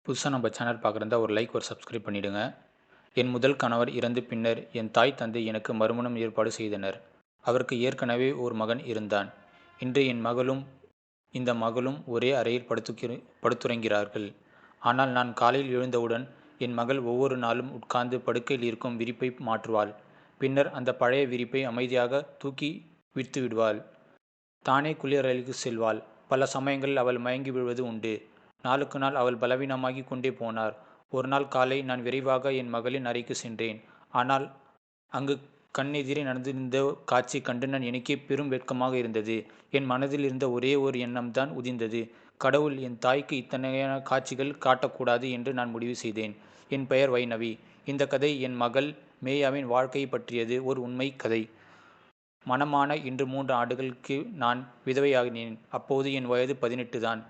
புதுசாக நம்ம சேனல் பார்க்குறதா ஒரு லைக் ஒரு சப்ஸ்கிரைப் பண்ணிவிடுங்க. என் முதல் கணவர் இறந்த பின்னர் என் தாய் தந்தை எனக்கு மறுமணம் ஏற்பாடு செய்தனர். அவருக்கு ஏற்கனவே ஒரு மகன் இருந்தான். இன்று என் மகளும் இந்த மகளும் ஒரே அறையில் படுத்துறங்கிறார்கள். ஆனால் நான் காலையில் எழுந்தவுடன் என் மகள் ஒவ்வொரு நாளும் உட்கார்ந்து படுக்கையில் இருக்கும் விரிப்பை மாற்றுவாள். பின்னர் அந்த பழைய விரிப்பை அமைதியாக தூக்கி விட்டு விடுவாள். தானே குளியலறைக்கு செல்வாள். பல சமயங்களில் அவள் மயங்கி விழுவது உண்டு. நாளுக்கு நாள் அவள் பலவீனமாகிக் கொண்டே போனார். ஒரு நாள் காலை நான் விரைவாக என் மகளின் அறைக்கு சென்றேன். ஆனால் அங்கு கண்ணெதிரே நடந்திருந்த காட்சி கண்டு நான் எனக்கே பெரும் வெட்கமாக இருந்தது. என் மனதில் இருந்த ஒரே ஒரு எண்ணம்தான் உதிர்ந்தது. கடவுள், என் தாய்க்கு இத்தனையான காட்சிகள் காட்டக்கூடாது என்று நான் முடிவு செய்தேன். என் பெயர் வைணவி. இந்த கதை என் மகள் மேயாவின் வாழ்க்கையை பற்றியது. ஒரு உண்மை கதை. மணமான இன்று 3 ஆண்டுகளுக்கு நான் விதவையாகினேன். அப்போது என் வயது 18 தான்.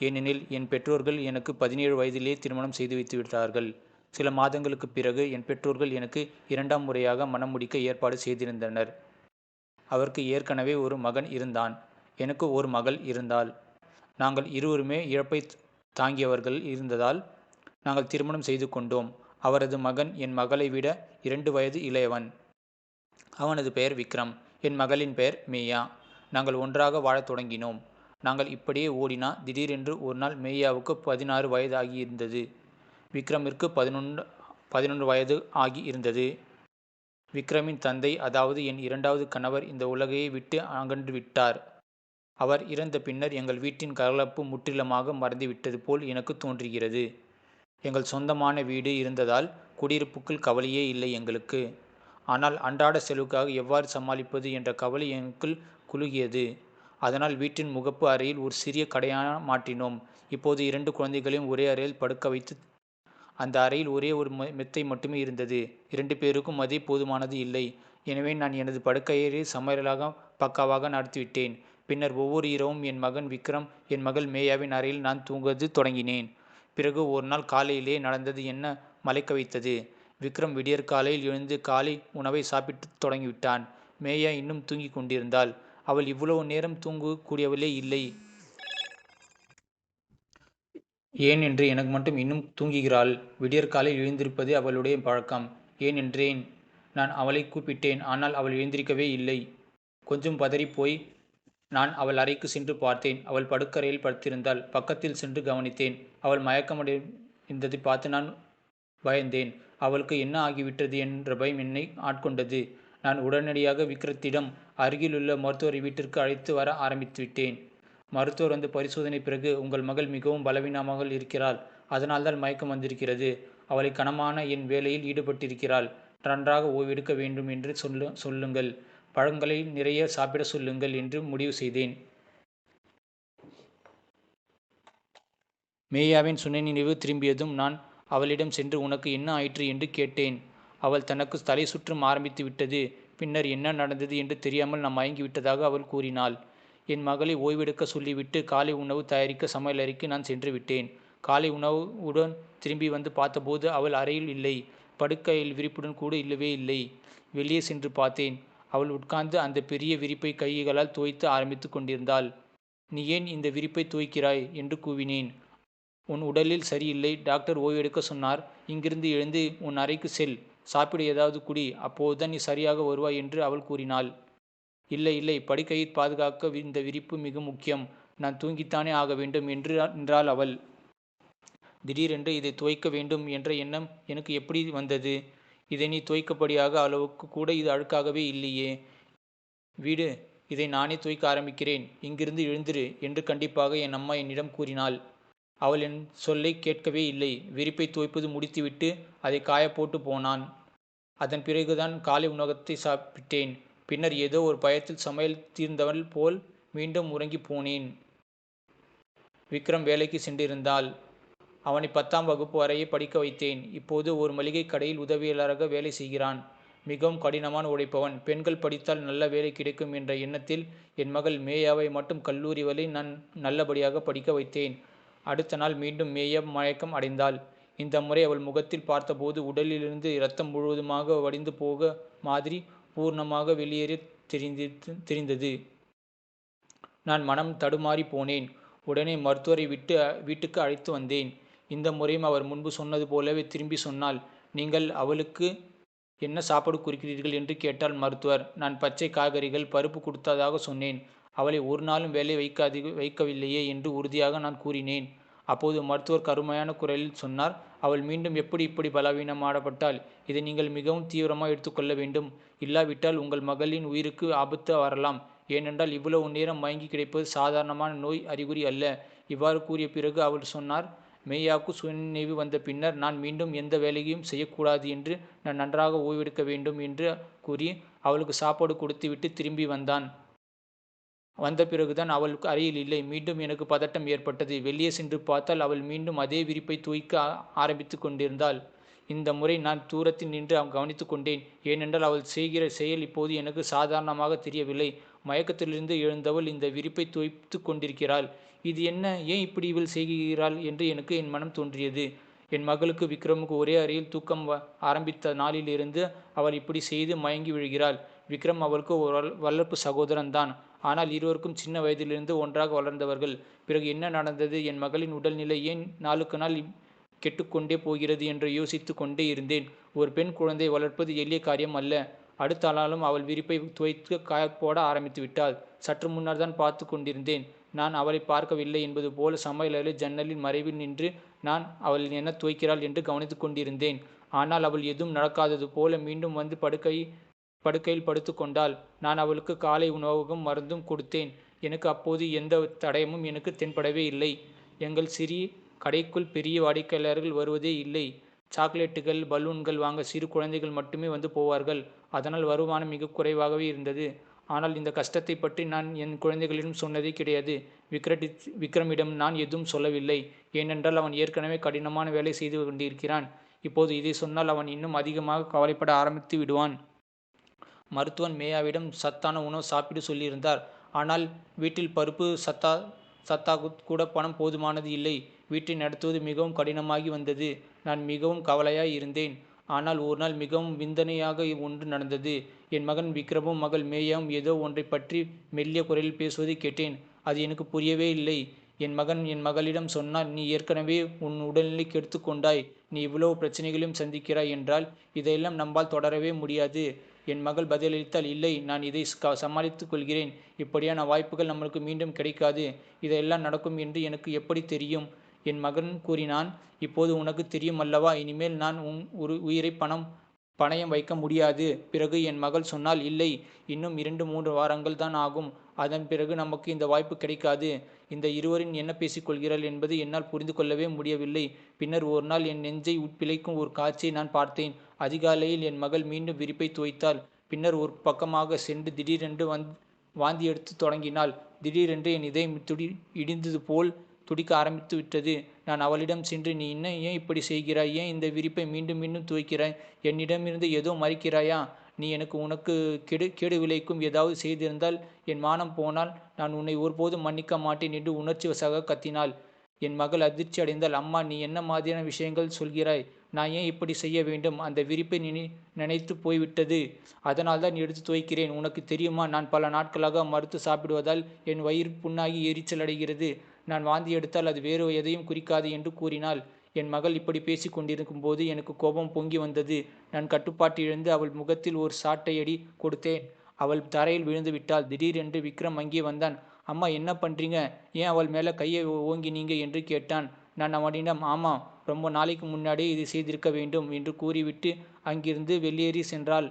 ஏனெனில் என் பெற்றோர்கள் எனக்கு 17 வயதிலேயே திருமணம் செய்து வைத்து விட்டார்கள். சில மாதங்களுக்குப் பிறகு என் பெற்றோர்கள் எனக்கு 2ஆம் முறையாக மணம் முடிக்க ஏற்பாடு செய்திருந்தனர். அவருக்கு ஏற்கனவே ஒரு மகன் இருந்தான். எனக்கு ஒரு மகள் இருந்தாள். நாங்கள் இருவருமே இழப்பை தாங்கியவர்கள் இருந்ததால் நாங்கள் திருமணம் செய்து கொண்டோம். அவரது மகன் என் மகளை விட 2 வயது இளையவன். அவனது பெயர் விக்ரம். என் மகளின் பெயர் மேயா. நாங்கள் ஒன்றாக வாழத் தொடங்கினோம். நாங்கள் இப்படியே ஓடினா திடீரென்று ஒரு நாள் மேயாவுக்கு 16 வயது ஆகியிருந்தது. விக்ரமிற்கு 11 வயது ஆகி இருந்தது. விக்ரமின் தந்தை, அதாவது என் 2வது கணவர், இந்த உலகையை விட்டு அகன்று விட்டார். அவர் இறந்த பின்னர் எங்கள் வீட்டின் கலகலப்பு முற்றிலுமாக மறைந்துவிட்டது போல் எனக்கு தோன்றுகிறது. எங்கள் சொந்தமான வீடு இருந்ததால் குடியிருப்புக்குள் கவலையே இல்லை எங்களுக்கு. ஆனால் அன்றாட செலவுக்காக எவ்வாறு சமாளிப்பது என்ற கவலை எனக்குள் குலுகியது. அதனால் வீட்டின் முகப்பு அறையில் ஒரு சிறிய கடையான மாற்றினோம். இப்போது 2 குழந்தைகளையும் ஒரே அறையில் படுக்க வைத்து அந்த அறையில் ஒரே ஒரு மெத்தை மட்டுமே இருந்தது. 2 பேருக்கும் அதே போதுமானது இல்லை. எனவே நான் எனது படுக்கையறை சமையலாக பக்காவாக நடத்திவிட்டேன். பின்னர் ஒவ்வொரு இரவும் என் மகன் விக்ரம், என் மகள் மேயாவின் அறையில் நான் தூங்குவது தொடங்கினேன். பிறகு ஒரு நாள் காலையிலே நடந்தது என்ன மலைக்க வைத்தது. விக்ரம் விடியற்காலையில் எழுந்து காலை உணவை சாப்பிட்டு தொடங்கிவிட்டான். மேயா இன்னும் தூங்கிக் கொண்டிருந்தாள். அவள் இவ்வளவு நேரம் தூங்கக்கூடியவளே இல்லை. ஏன் என்று எனக்கு மட்டும் இன்னும் தூங்குகிறாள். விடியற்காலையில் எழுந்திருப்பதே அவளுடைய பழக்கம். ஏன் என்றேன். நான் அவளை கூப்பிட்டேன். ஆனால் அவள் எழுந்திருக்கவே இல்லை. கொஞ்சம் பதறிப்போய் நான் அவள் அறைக்கு சென்று பார்த்தேன். அவள் படுக்கறையில் படுத்திருந்தாள். பக்கத்தில் சென்று கவனித்தேன். அவள் மயக்கமடைந்ததை பார்த்து நான் பயந்தேன். அவளுக்கு என்ன ஆகிவிட்டது என்ற பயம் என்னை ஆட்கொண்டது. நான் உடனடியாக விக்ரத்திடம் அருகிலுள்ள மருத்துவரை வீட்டிற்கு அழைத்து வர ஆரம்பித்துவிட்டேன். மருத்துவர் வந்து பரிசோதனை பிறகு, உங்கள் மகள் மிகவும் பலவீனமாக இருக்கிறாள். அதனால்தான் மயக்கம் வந்திருக்கிறது. அவளை கனமான என் வேலையில் ஈடுபட்டிருக்கிறாள். நன்றாக ஓய்வெடுக்க வேண்டும் என்று சொல்லுங்கள். பழங்களை நிறைய சாப்பிட சொல்லுங்கள் என்று முடிவு செய்தேன். மேயாவின் சுயநினைவு திரும்பியதும் நான் அவளிடம் சென்று, உனக்கு என்ன ஆயிற்று என்று கேட்டேன். அவள் தனக்கு தலை சுற்றும் ஆரம்பித்து விட்டது. பின்னர் என்ன நடந்தது என்று தெரியாமல் நான் மயங்கிவிட்டதாக அவள் கூறினாள். என் மகளை ஓய்வெடுக்க சொல்லிவிட்டு காலை உணவு தயாரிக்க சமையலறைக்கு நான் சென்று விட்டேன். காலை உணவுடன் திரும்பி வந்து பார்த்தபோது அவள் அறையில் இல்லை. படுக்கையில் விரிப்புடன் கூட இல்லவே இல்லை. வெளியே சென்று பார்த்தேன். அவள் உட்கார்ந்து அந்த பெரிய விரிப்பை கைகளால் துவைத்து ஆரம்பித்து கொண்டிருந்தாள். நீ ஏன் இந்த விரிப்பை துவைக்கிறாய் என்று கூவினேன். உன் உடலில் சரியில்லை. டாக்டர் ஓய்வெடுக்க சொன்னார். இங்கிருந்து எழுந்து உன் அறைக்கு செல். சாப்பிட ஏதாவது குடி. அப்போதுதான் நீ சரியாக வருவாய் என்று அவள் கூறினாள். இல்லை இல்லை, படுக்கையை பாதுகாக்க இந்த விரிப்பு மிக முக்கியம். நான் தூங்கித்தானே ஆக வேண்டும் என்றாள் அவள். திடீரென்று இதை துவைக்க வேண்டும் என்ற எண்ணம் எனக்கு எப்படி வந்தது? இதை நீ துவைக்கப்படியாக அளவுக்கு கூட இது அழுக்காகவே இல்லையே. வீடு, இதை நானே துவைக்க ஆரம்பிக்கிறேன். இங்கிருந்து எழுந்திரு என்று கண்டிப்பாக என் அம்மா என்னிடம் கூறினாள். அவள் என் சொல்லை கேட்கவே இல்லை. விரிப்பை துவைப்பது முடித்துவிட்டு அதை காய போட்டு போனான். அதன் பிறகுதான் காலை உணவகத்தை சாப்பிட்டேன். பின்னர் ஏதோ ஒரு பயத்தில் சமையல் தீர்ந்தவள் போல் மீண்டும் உறங்கி போனேன். விக்ரம் வேலைக்கு சென்றிருந்தாள். அவனை 10ஆம் வகுப்பு வரையே படிக்க வைத்தேன். இப்போது ஒரு மளிகை கடையில் உதவியாளராக வேலை செய்கிறான். மிகவும் கடினமான உழைப்பவன். பெண்கள் படித்தால் நல்ல வேலை கிடைக்கும் என்ற எண்ணத்தில் என் மகள் மேயாவை மட்டும் கல்லூரி வரை நான் நல்லபடியாக படிக்க வைத்தேன். அடுத்த நாள் மீண்டும் மேயா மயக்கம் அடைந்தாள். இந்த முறை அவள் முகத்தில் பார்த்தபோது உடலிலிருந்து இரத்தம் முழுவதுமாக வடிந்து போக மாதிரி பூர்ணமாக வெளியேறி தெரிந்தது. நான் மனம் தடுமாறி போனேன். உடனே மருத்துவரை வீட்டுக்கு அழைத்து வந்தேன். இந்த முறையும் அவர் முன்பு சொன்னது போலவே திரும்பி சொன்னாள். நீங்கள் அவளுக்கு என்ன சாப்பாடு கொடுக்கிறீர்கள் என்று கேட்டாள் மருத்துவர். நான் பச்சை காய்கறிகள், பருப்பு கொடுத்ததாக சொன்னேன். அவளை ஒரு நாளும் வேலை வைக்கவில்லையே என்று உறுதியாக நான் கூறினேன். அப்போது மருத்துவர் கருமையான குரலில் சொன்னார். அவள் மீண்டும் எப்படி இப்படி பலவீனமாடப்பட்டாள்? இதை நீங்கள் மிகவும் தீவிரமாக எடுத்துக்கொள்ள வேண்டும். இல்லாவிட்டால் உங்கள் மகளின் உயிருக்கு ஆபத்து வரலாம். ஏனென்றால் இவ்வளவு நேரம் மயங்கி கிடைப்பது சாதாரணமான நோய் அறிகுறி அல்ல. இவ்வாறு கூறிய பிறகு அவள் சொன்னார். மேயாவுக்கு சுயநினைவு வந்த பின்னர் நான் மீண்டும் எந்த வேலையையும் செய்யக்கூடாது என்று நான் நன்றாக ஓய்வெடுக்க வேண்டும் என்று கூறி அவளுக்கு சாப்பாடு கொடுத்துவிட்டு திரும்பி வந்த பிறகுதான் அவள் அறையில் இல்லை. மீண்டும் எனக்கு பதட்டம் ஏற்பட்டது. வெளியே சென்று பார்த்தால் அவள் மீண்டும் அதே விரிப்பை துவைக்க ஆரம்பித்து கொண்டிருந்தாள். இந்த முறை நான் தூரத்தில் நின்று கவனித்து கொண்டேன். ஏனென்றால் அவள் செய்கிற செயல் இப்போது எனக்கு சாதாரணமாக தெரியவில்லை. மயக்கத்திலிருந்து எழுந்தவள் இந்த விரிப்பை துவைத்து கொண்டிருக்கிறாள். இது என்ன? ஏன் இப்படி இவள் செய்கிறாள் என்று எனக்கு என் மனம் தோன்றியது. என் மகளுக்கு விக்ரமுக்கு ஒரே அறையில் தூக்கம் ஆரம்பித்த நாளிலிருந்து அவள் இப்படி செய்து மயங்கி விழுகிறாள். விக்ரம் அவளுக்கு ஒரு வளர்ப்பு சகோதரன் தான். ஆனால் இருவருக்கும் சின்ன வயதிலிருந்து ஒன்றாக வளர்ந்தவர்கள். பிறகு என்ன நடந்தது? என் மகளின் உடல்நிலை ஏன் நாளுக்கு நாள் கெட்டுக்கொண்டே போகிறது என்று யோசித்து கொண்டே இருந்தேன். ஒரு பெண் குழந்தை வளர்ப்பது எளிய காரியம் அல்ல. அடுத்த நாளும் அவள் விரிப்பை துவைத்து காயப்போட ஆரம்பித்து விட்டாள். சற்று முன்னர் தான் பார்த்து கொண்டிருந்தேன். நான் அவளை பார்க்கவில்லை என்பது போல சமையலறை ஜன்னலின் மறைவில் நின்று நான் அவள் என்ன துவைக்கிறாள் என்று கவனித்து கொண்டிருந்தேன். ஆனால் அவள் எதுவும் நடக்காதது போல மீண்டும் வந்து படுக்கையில் படுத்து கொண்டாள். நான் அவளுக்கு காலை உணவகம் மருந்தும் கொடுத்தேன். எனக்கு அப்போது எந்த தடயமும் எனக்கு தென்படவே இல்லை. எங்கள் சிறிய கடைக்குள் பெரிய வாடிக்கையாளர்கள் வருவதே இல்லை. சாக்லேட்டுகள், பலூன்கள் வாங்க சிறு குழந்தைகள் மட்டுமே வந்து போவார்கள். அதனால் வருமானம் மிக குறைவாகவே இருந்தது. ஆனால் இந்த கஷ்டத்தை பற்றி நான் என் குழந்தைகளிடம் சொன்னதே கிடையாது. விக்ரமிடம் நான் எதுவும் சொல்லவில்லை. ஏனென்றால் அவன் ஏற்கனவே கடினமான வேலை செய்து கொண்டிருக்கிறான். இப்போது இதை சொன்னால் அவன் இன்னும் அதிகமாக கவலைப்பட ஆரம்பித்து விடுவான். மருத்துவன் மேயாவிடம் சத்தான உணவு சாப்பிட சொல்லியிருந்தார். ஆனால் வீட்டில் பருப்பு சத்தாக கூட பணம் போதுமானது இல்லை. வீட்டை நடத்துவது மிகவும் கடினமாகி வந்தது. நான் மிகவும் கவலையாய் இருந்தேன். ஆனால் ஒரு நாள் மிகவும் விந்தனையாக ஒன்று நடந்தது. என் மகன் விக்ரமும் மகள் மேயாவும் ஏதோ ஒன்றை பற்றி மெல்லிய குரலில் பேசுவதை கேட்டேன். அது எனக்கு புரியவே இல்லை. என் மகன் என் மகளிடம் சொன்னான். நீ ஏற்கனவே உன் உடல்நிலை கெடுத்து கொண்டாய். நீ இவ்வளவு பிரச்சனைகளையும் சந்திக்கிறாய் என்றால் இதையெல்லாம் நம்மால் தொடரவே முடியாது. என் மகள் பதிலளித்தால், இல்லை, நான் இதை சமாளித்துக் கொள்கிறேன். இப்படியான வாய்ப்புகள் நம்மளுக்கு மீண்டும் கிடைக்காது. இதெல்லாம் நடக்கும் என்று எனக்கு எப்படி தெரியும்? என் மகன் கூறினான். இப்போது உனக்கு தெரியும் அல்லவா? இனிமேல் நான் ஒரு உயிரை பணயம் வைக்க முடியாது. பிறகு என் மகள் சொன்னால், இல்லை, இன்னும் 2-3 வாரங்கள் தான் ஆகும். அதன் பிறகு நமக்கு இந்த வாய்ப்பு கிடைக்காது. இந்த இருவரின் என்ன பேசிக்கொள்கிறாள் என்பது என்னால் புரிந்து கொள்ளவே முடியவில்லை. பின்னர் ஒரு நாள் என் நெஞ்சை பிழைக்கும் ஒரு காட்சியை நான் பார்த்தேன். அதிகாலையில் என் மகள் மீண்டும் விரிப்பை துவைத்தாள். பின்னர் ஒரு பக்கமாக சென்று திடீரென்று வாந்தி எடுத்து தொடங்கினாள். திடீரென்று என் இதயம் இடிந்தது போல் துடிக்க ஆரம்பித்து விட்டது. நான் அவளிடம் சென்று, நீ ஏன் இப்படி செய்கிறாய்? ஏன் இந்த விரிப்பை மீண்டும் மீண்டும் துவைக்கிறாய்? என்னிடமிருந்து ஏதோ மறைக்கிறாயா? நீ உனக்கு கேடு விளைக்கும் ஏதாவது செய்திருந்தால், என் மானம் போனால் நான் உன்னை ஒருபோதும் மன்னிக்க மாட்டேன் என்று உணர்ச்சி வசமாக கத்தினாள். என் மகள் அதிர்ச்சி அடைந்தாள். அம்மா, நீ என்ன மாதிரியான விஷயங்கள் சொல்கிறாய்? நான் ஏன் இப்படி செய்ய வேண்டும்? அந்த விரிப்பை நினைத்து போய்விட்டது. அதனால் தான் எடுத்து துவைக்கிறேன். உனக்கு தெரியுமா, நான் பல நாட்களாக மறுத்து சாப்பிடுவதால் என் வயிறு புண்ணாகி எரிச்சல் அடைகிறது. நான் வாந்தி எடுத்தால் அது வேறு எதையும் குறிக்காது என்று கூறினாள். என் மகள் இப்படி பேசி கொண்டிருக்கும் போது எனக்கு கோபம் பொங்கி வந்தது. நான் கட்டுப்பாட்டு இழந்து அவள் முகத்தில் ஒரு சாட்டையடி கொடுத்தேன். அவள் தரையில் விழுந்து விட்டாள். திடீரென்று விக்ரம் அங்கே வந்தான். அம்மா, என்ன பண்றீங்க? ஏன் அவள் மேலே கையை ஓங்கினீங்க என்று கேட்டான். நான் அவனிடம், ஆமாம், ரொம்ப நாளைக்கு முன்னாடியே இதை செய்திருக்க வேண்டும் என்று கூறிவிட்டு அங்கிருந்து வெளியேறி சென்றாள்.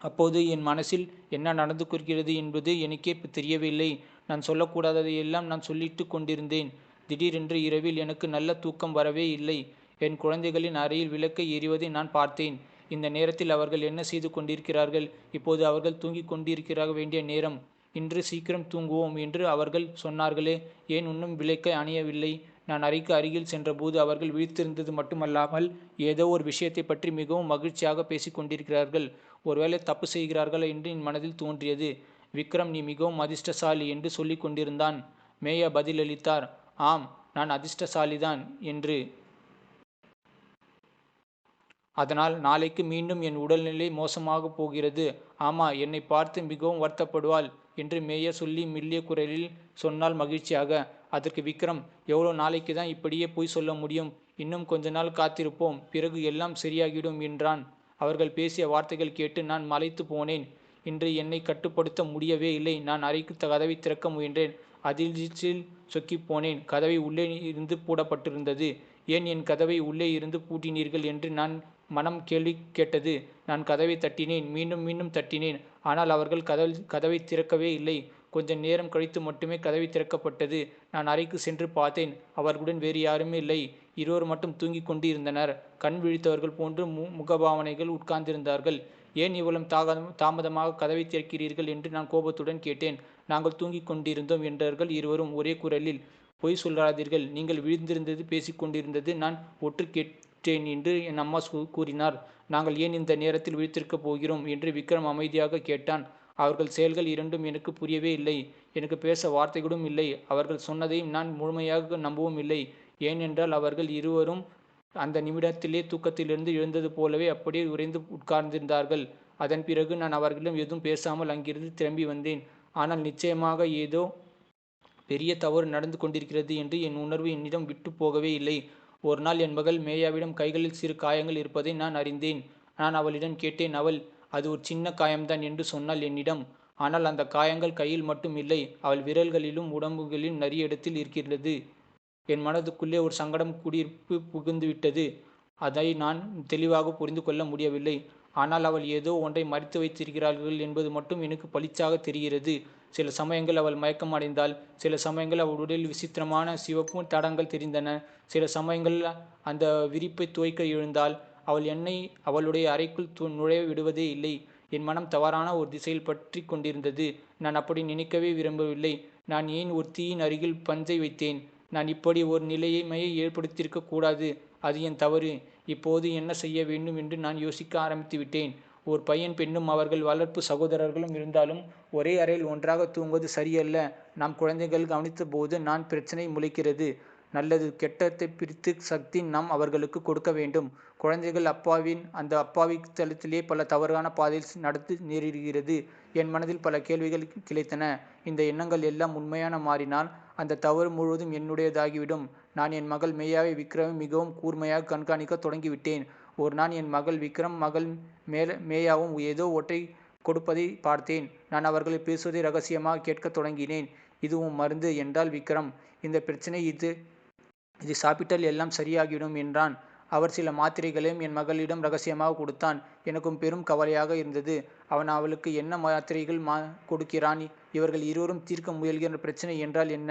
அப்போது என் மனசில் என்ன நடந்து கொள்கிறது என்பது எனக்கே தெரியவில்லை. நான் சொல்லக்கூடாததையெல்லாம் நான் சொல்லிட்டு கொண்டிருந்தேன். திடீரென்று இரவில் எனக்கு நல்ல தூக்கம் வரவே இல்லை. என் குழந்தைகளின் அறையில் விளக்கை எரிவதை நான் பார்த்தேன். இந்த நேரத்தில் அவர்கள் என்ன செய்து கொண்டிருக்கிறார்கள்? இப்போது அவர்கள் தூங்கிக் கொண்டிருக்கிற வேண்டிய நேரம். இன்று சீக்கிரம் தூங்குவோம் என்று அவர்கள் சொன்னார்களே, ஏன் இன்னும் விளக்கை அணையவில்லை? நான் அறைக்கு அருகில் சென்றபோது அவர்கள் விழித்திருந்தது மட்டுமல்லாமல் ஏதோ ஒரு விஷயத்தை பற்றி மிகவும் மகிழ்ச்சியாக பேசிக் கொண்டிருக்கிறார்கள். ஒருவேளை தப்பு செய்கிறார்கள் என்று என் மனதில் தோன்றியது. விக்ரம், நீ மிகவும் அதிர்ஷ்டசாலி என்று சொல்லிக் கொண்டிருந்தான். மேயா பதிலளித்தார். ஆம், நான் அதிர்ஷ்டசாலிதான் என்று. அதனால் நாளைக்கு மீண்டும் என் உடல்நிலை மோசமாக போகிறது. ஆமா, என்னை பார்த்து மிகவும் வருத்தப்படுவாள் என்று மேயா சொல்லி மெல்லிய குரலில் சொன்னால் மகிழ்ச்சியாக. அதற்கு விக்ரம், எவ்வளோ நாளைக்கு தான் இப்படியே பொய் சொல்ல முடியும்? இன்னும் கொஞ்ச நாள் காத்திருப்போம், பிறகு எல்லாம் சரியாகிடும் என்றான். அவர்கள் பேசிய வார்த்தைகள் கேட்டு நான் மலைத்து போனேன். இன்று என்னை கட்டுப்படுத்த முடியவே இல்லை. நான் அறைக்கு கதவை திறக்க முயன்றேன். அதிர்ச்சியில் சொக்கிப் போனேன். கதவை உள்ளே இருந்து பூட்டப்பட்டிருந்தது. ஏன் என் கதவை உள்ளே இருந்து பூட்டினீர்கள் என்று நான் மனம் கேள்வி கேட்டது. நான் கதவை தட்டினேன். மீண்டும் மீண்டும் தட்டினேன். ஆனால் அவர்கள் கதவை திறக்கவே இல்லை. கொஞ்ச நேரம் கழித்து மட்டுமே கதவை திறக்கப்பட்டது. நான் அறைக்கு சென்று பார்த்தேன். அவர்களுடன் வேறு யாருமே இல்லை. இருவர் மட்டும் தூங்கிக் கொண்டு இருந்தனர். கண் விழித்தவர்கள் போன்று முகபாவனைகள் உட்கார்ந்திருந்தார்கள். ஏன் இவ்வளவு தாமதமாக கதவை திறக்கிறீர்கள் என்று நான் கோபத்துடன் கேட்டேன். நாங்கள் தூங்கிக் கொண்டிருந்தோம் என்றார்கள் இருவரும் ஒரே குரலில். பொய் சொல்லாதீர்கள். நீங்கள் விழுந்திருந்தது பேசிக் கொண்டிருந்தது நான் ஒற்று கேட்டேன் என்று என் அம்மா கூறினார். நாங்கள் ஏன் இந்த நேரத்தில் விழித்திருக்கப் போகிறோம் என்று விக்ரம் அமைதியாக கேட்டான். அவர்கள் செயல்கள் இரண்டும் எனக்கு புரியவே இல்லை. எனக்கு பேச வார்த்தைகளும் இல்லை. அவர்கள் சொன்னதையும் நான் முழுமையாக நம்பவும் இல்லை. ஏனென்றால் அவர்கள் இருவரும் அந்த நிமிடத்திலே தூக்கத்திலிருந்து எழுந்தது போலவே அப்படியே உறைந்து உட்கார்ந்திருந்தார்கள். அதன் பிறகு நான் அவர்களிடம் எதுவும் பேசாமல் அங்கிருந்து திரும்பி வந்தேன். ஆனால் நிச்சயமாக ஏதோ பெரிய தவறு நடந்து கொண்டிருக்கிறது என்று என் உணர்வு என்னிடம் விட்டு போகவே இல்லை. ஒரு நாள் என் மகள் மேயாவிடம் கைகளில் சிறு காயங்கள் இருப்பதை நான் அறிந்தேன். நான் அவளிடம் கேட்டேன். அவள், அது ஒரு சின்ன காயம்தான் என்று சொன்னாள் என்னிடம். ஆனால் அந்த காயங்கள் கையில் மட்டும் இல்லை, அவள் விரல்களிலும் உடம்புகளிலும் நிறைய இடத்தில் இருக்கிறது. என் மனதுக்குள்ளே ஒரு சங்கடம் குடியிருப்பு புகுந்துவிட்டது. அதை நான் தெளிவாக புரிந்து கொள்ள முடியவில்லை. ஆனால் அவள் ஏதோ ஒன்றை மறைத்து வைத்திருக்கிறார்கள் என்பது மட்டும் எனக்கு பளிச்சாக தெரிகிறது. சில சமயங்கள் அவள் மயக்கம் அடைந்தாள். சில சமயங்கள் அவள் உடலில் விசித்திரமான சிவப்பு தடங்கள் தெரிந்தன. சில சமயங்கள் அந்த விரிப்பை துவைக்க எழுந்தாள். அவள் என்னை அவளுடைய அறைக்குள் நுழைய விடுவதே இல்லை. என் மனம் தவறான ஒரு திசையில் பற்றி கொண்டிருந்தது. நான் அப்படி நினைக்கவே விரும்பவில்லை. நான் ஏன் ஒரு தீயின் அருகில் பஞ்சை வைத்தேன்? நான் இப்படி ஒரு நிலைமையை ஏற்படுத்தியிருக்க கூடாது. அது என் தவறு. இப்போது என்ன செய்ய வேண்டும் என்று நான் யோசிக்க ஆரம்பித்து விட்டேன். ஒரு பையன் பெண்ணும் அவர்கள் வளர்ப்பு சகோதரர்களும் இருந்தாலும் ஒரே அறையில் ஒன்றாக தூங்குவது சரியல்ல. நாம் குழந்தைகள் கவனித்த போது நான் பிரச்சனை முளைக்கிறது. நல்லது கெட்டத்தை பிரித்து சக்தி நாம் அவர்களுக்கு கொடுக்க வேண்டும். குழந்தைகள் அந்த அப்பாவித்தனத்திலே பல தவறான பாதையில் நடந்து நேரிடுகிறது. என் மனதில் பல கேள்விகள் கிளைத்தன. இந்த எண்ணங்கள் எல்லாம் உண்மையான மாறினால் அந்த தவறு முழுவதும் என்னுடையதாகிவிடும். நான் என் மகள் மேயாவை விக்ரமை மிகவும் கூர்மையாக கண்காணிக்க தொடங்கிவிட்டேன். ஒரு நாள் என் மகள் விக்ரம் மகள் மேயாவும் ஏதோ ஒற்றை கொடுப்பதை பார்த்தேன். நான் அவர்களை பேசுவதை ரகசியமாக கேட்கத் தொடங்கினேன். இதுவும் மருந்து என்றால் விக்ரம். இந்த பிரச்சனை இது சாப்பிட்டால் எல்லாம் சரியாகிவிடும் என்றான். அவர் சில மாத்திரைகளையும் என் மகளிடம் ரகசியமாக கொடுத்தான். எனக்கும் பெரும் கவலையாக இருந்தது. அவளுக்கு என்ன மாத்திரைகள் கொடுக்கிறான்? இவர்கள் இருவரும் தீர்க்க முயல்கிற பிரச்சனை என்றால் என்ன?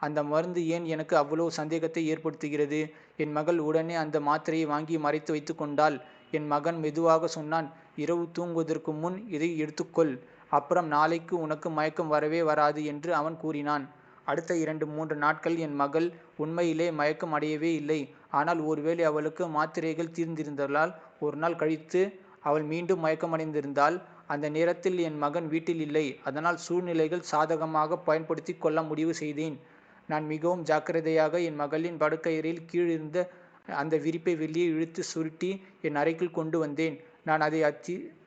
அந்த மருந்து ஏன் எனக்கு அவ்வளவு சந்தேகத்தை ஏற்படுத்துகிறது? என் மகள் உடனே அந்த மாத்திரையை வாங்கி மறைத்து வைத்து கொண்டாள். என் மகன் மெதுவாக சொன்னான். இரவு தூங்குவதற்கு முன் இதை எடுத்துக்கொள். அப்புறம் நாளைக்கு உனக்கு மயக்கம் வரவே வராது என்று அவன் கூறினான். அடுத்த 2-3 நாட்கள் என் மகள் உண்மையிலே மயக்கம் அடையவே இல்லை. ஆனால் ஒருவேளை அவளுக்கு மாத்திரைகள் தீர்ந்திருந்தால் ஒரு நாள் கழித்து அவள் மீண்டும் மயக்கமடைந்திருந்தாள். அந்த நேரத்தில் என் மகன் வீட்டில் இல்லை. அதனால் சூழ்நிலைகள் சாதகமாக பயன்படுத்தி கொள்ள முடிவு செய்தேன். நான் மிகவும் ஜாக்கிரதையாக என் மகளின் படுக்கையறையில் கீழிருந்த அந்த விரிப்பை வெளியே இழுத்து சுருட்டி என் அறைக்குள் கொண்டு வந்தேன். நான் அதை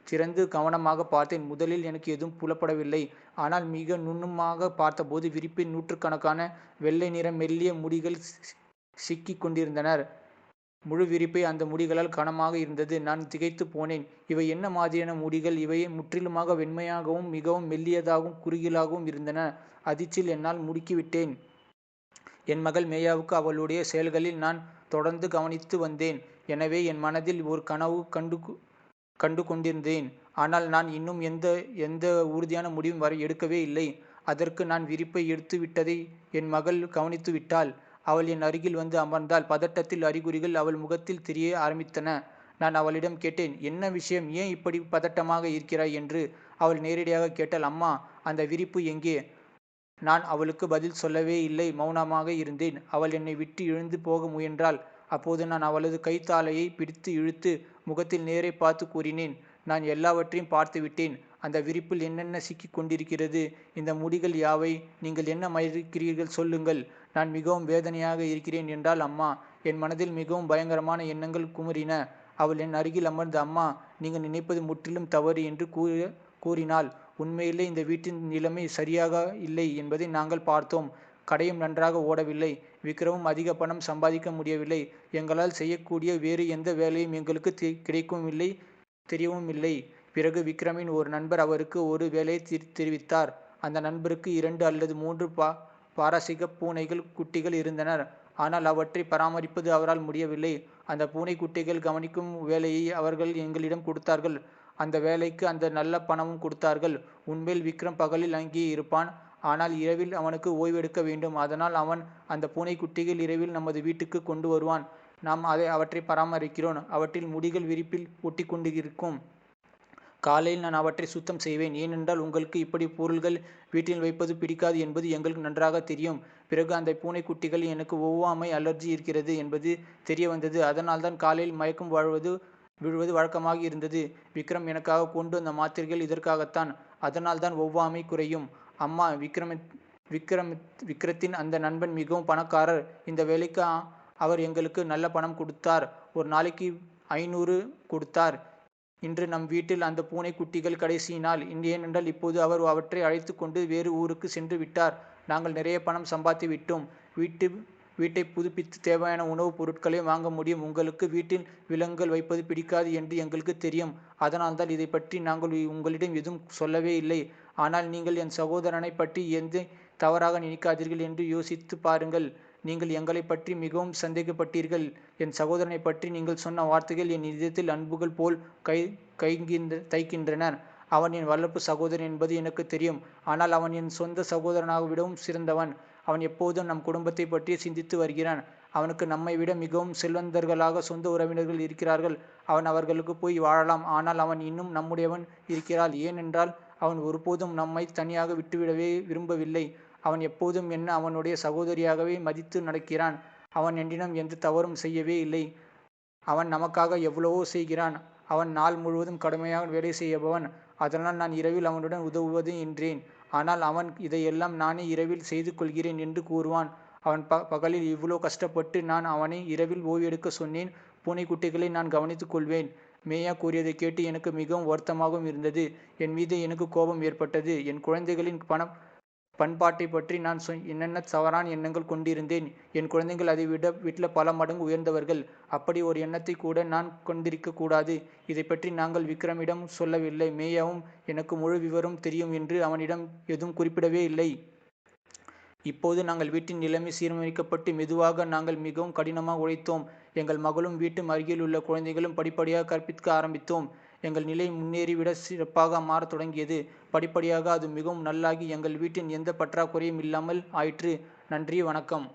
திறந்து கவனமாக பார்த்தேன். முதலில் எனக்கு எதுவும் புலப்படவில்லை. ஆனால் மிக நுண்ணுமாக பார்த்தபோது விரிப்பில் நூற்றுக்கணக்கான வெள்ளை நிற மெல்லிய முடிகள் சிக்கிக் கொண்டிருந்தனர். முழு விரிப்பை அந்த முடிகளால் கனமாக இருந்தது. நான் திகைத்து போனேன். இவை என்ன மாதிரியான முடிகள்? இவை முற்றிலுமாக வெண்மையாகவும் மிகவும் மெல்லியதாகவும் குறுகிலாகவும் இருந்தன. அதிர்ச்சியில் என்னால் முடுக்கிவிட்டேன். என் மகள் மேயாவுக்கு அவளுடைய செயல்களில் நான் தொடர்ந்து கவனித்து வந்தேன். எனவே என் மனதில் ஒரு கனவு கண்டு கொண்டிருந்தேன். ஆனால் நான் இன்னும் எந்த உறுதியான முடிவும் எடுக்கவே இல்லை. அதற்கு நான் விரிப்பை எடுத்து விட்டதை என் மகள் கவனித்து விட்டாள். அவள் என் அருகில் வந்து அமர்ந்தாள். பதட்டத்தில் அறிகுறிகள் அவள் முகத்தில் தெரிய ஆரம்பித்தன. நான் அவளிடம் கேட்டேன். என்ன விஷயம்? ஏன் இப்படி பதட்டமாக இருக்கிறாய் என்று. அவள் நேரடியாக கேட்டாள். அம்மா, அந்த விரிப்பு எங்கே? நான் அவளுக்கு பதில் சொல்லவே இல்லை. மௌனமாக இருந்தேன். அவள் என்னை விட்டு எழுந்து போக முயன்றாள். அப்போது நான் அவளது கைத்தாளையை பிடித்து இழுத்து முகத்தில் நேரே பார்த்து கூறினேன். நான் எல்லாவற்றையும் பார்த்து விட்டேன். அந்த விரிப்பில் என்னென்ன சிக்கிக் கொண்டிருக்கிறது? இந்த முடிகள் யாவை? நீங்கள் என்ன மறைக்கிறீர்கள்? சொல்லுங்கள். நான் மிகவும் வேதனையாக இருக்கிறேன் என்றாள் அம்மா. என் மனதில் மிகவும் பயங்கரமான எண்ணங்கள் குமுறின. அவள் என் அருகில் அமர்ந்து, அம்மா, நீங்கள் நினைப்பது முற்றிலும் தவறு என்று கூறினாள். உண்மையிலே இந்த வீட்டின் நிலைமை சரியாக இல்லை என்பதை நாங்கள் பார்த்தோம். கடையும் நன்றாக ஓடவில்லை. விக்ரமும் அதிக பணம் சம்பாதிக்க முடியவில்லை. எங்களால் செய்யக்கூடிய வேறு எந்த வேலையும் எங்களுக்கு கிடைக்கவும் இல்லை, தெரியவும் இல்லை. பிறகு விக்ரமின் ஒரு நண்பர் அவருக்கு ஒரு வேலையை தெரிவித்தார். அந்த நண்பருக்கு 2 அல்லது 3 பாரசீக பூனைகள் குட்டிகள் இருந்தனர். ஆனால் அவற்றை பராமரிப்பது அவரால் முடியவில்லை. அந்த பூனை குட்டிகள் கவனிக்கும் வேலையை அவர்கள் எங்களிடம் கொடுத்தார்கள். அந்த வேலைக்கு அந்த நல்ல பணமும் கொடுத்தார்கள். உண்மையில் விக்ரம் பகலில் அங்கேயே இருப்பான். ஆனால் இரவில் அவனுக்கு ஓய்வெடுக்க வேண்டும். அதனால் அவன் அந்த பூனைக்குட்டிகள் இரவில் நமது வீட்டுக்கு கொண்டு வருவான். நாம் அவற்றை பராமரிக்கிறோம். அவற்றில் முடிகள் விரிப்பில் ஒட்டிக்கொண்டு இருக்கும். காலையில் நான் அவற்றை சுத்தம் செய்வேன். ஏனென்றால் உங்களுக்கு இப்படி பொருள்கள் வீட்டில் வைப்பது பிடிக்காது என்பது எங்களுக்கு நன்றாக தெரியும். பிறகு அந்த பூனைக்குட்டிகள் எனக்கு ஒவ்வாமை அலர்ஜி இருக்கிறது என்பது தெரிய வந்தது. அதனால்தான் காலையில் மயக்கம் விழுவது வழக்கமாக இருந்தது. விக்ரம் எனக்காக கொண்டு வந்த மாத்திரைகள் இதற்காகத்தான். அதனால்தான் ஒவ்வாமை குறையும். அம்மா, விக்ரத்தின் அந்த நண்பன் மிகவும் பணக்காரர். இந்த வேலைக்கு அவர் எங்களுக்கு நல்ல பணம் கொடுத்தார். ஒரு நாளைக்கு 500 கொடுத்தார். இன்று நம் வீட்டில் அந்த பூனை குட்டிகள் கடைசி நாள். ஏனென்றால் இப்போது அவர் அவற்றை அழைத்து கொண்டு வேறு ஊருக்கு சென்று விட்டார். நாங்கள் நிறைய பணம் சம்பாதித்து விட்டோம். வீட்டை புதுப்பித்து தேவையான உணவுப் பொருட்களை வாங்க முடியும். உங்களுக்கு வீட்டில் விலங்குகள் வைப்பது பிடிக்காது என்று எங்களுக்கு தெரியும். அதனால்தான் இதை பற்றி நாங்கள் உங்களிடம் எதுவும் சொல்லவே இல்லை. ஆனால் நீங்கள் என் சகோதரனை பற்றி எந்த தவறாக நினைக்காதீர்கள் என்று யோசித்து பாருங்கள். நீங்கள் எங்களை பற்றி மிகவும் சந்தேகப்பட்டீர்கள். என் சகோதரனை பற்றி நீங்கள் சொன்ன வார்த்தைகள் என் இதயத்தில் அன்புகள் போல் தைக்கின்றன. அவன் என் வளர்ப்பு சகோதரன் என்பது எனக்கு தெரியும். ஆனால் அவன் என் சொந்த சகோதரனாக விடவும் சிறந்தவன். அவன் எப்போதும் நம் குடும்பத்தை பற்றி சிந்தித்து வருகிறான். அவனுக்கு நம்மை விட மிகவும் செல்வந்தர்களாக சொந்த உறவினர்கள் இருக்கிறார்கள். அவன் அவர்களுக்கு போய் வாழலாம். ஆனால் அவன் இன்னும் நம்முடையவன் இருக்கிறாள். ஏனென்றால் அவன் ஒருபோதும் நம்மை தனியாக விட்டுவிடவே விரும்பவில்லை. அவன் எப்போதும் என்ன அவனுடைய சகோதரியாகவே மதித்து நடக்கிறான். அவன் என்னிடம் எந்த தவறும் செய்யவே இல்லை. அவன் நமக்காக எவ்வளவோ செய்கிறான். அவன் நாள் முழுவதும் கடுமையாக வேலை செய்பவன். அதனால் நான் இரவில் அவனுடன் உதவுவது என்றேன். ஆனால் அவன் இதையெல்லாம் நானே இரவில் செய்து கொள்கிறேன் என்று கூறுவான். அவன் பகலில் இவ்வளோ கஷ்டப்பட்டு நான் அவனை இரவில் ஓய்வெடுக்க சொன்னேன். பூனைக்குட்டிகளை நான் கவனித்துக் கொள்வேன். மேயா கூறியதை கேட்டு எனக்கு மிகவும் வருத்தமாகவும் இருந்தது. என் மீது எனக்கு கோபம் ஏற்பட்டது. என் குழந்தைகளின் பண்பாட்டை பற்றி நான் என்னென்ன தவறான எண்ணங்கள் கொண்டிருந்தேன். என் குழந்தைகள் அதை வீட்டில் பல மடங்கு உயர்ந்தவர்கள். அப்படி ஒரு எண்ணத்தை கூட நான் கொண்டிருக்க கூடாது. இதை பற்றி நாங்கள் விக்ரமிடம் சொல்லவில்லை. மேயாவும் எனக்கு முழு விவரம் தெரியும் என்று அவனிடம் எதுவும் குறிப்பிடவே இல்லை. இப்போது நாங்கள் வீட்டின் நிலைமை சீரமைக்கப்பட்டு மெதுவாக நாங்கள் மிகவும் கடினமாக உழைத்தோம். எங்கள் மகளும் வீட்டு அருகில் உள்ள குழந்தைகளும் படிப்படியாக கற்பிக்க ஆரம்பித்தோம். எங்கள் நிலை முன்னேறிவிட சிறப்பாக மாறத் தொடங்கியது. படிப்படியாக அது மிகவும் நல்லாகி எங்கள் வீட்டின் எந்த பற்றாக்குறையும் இல்லாமல் ஆயிற்று. நன்றி, வணக்கம்.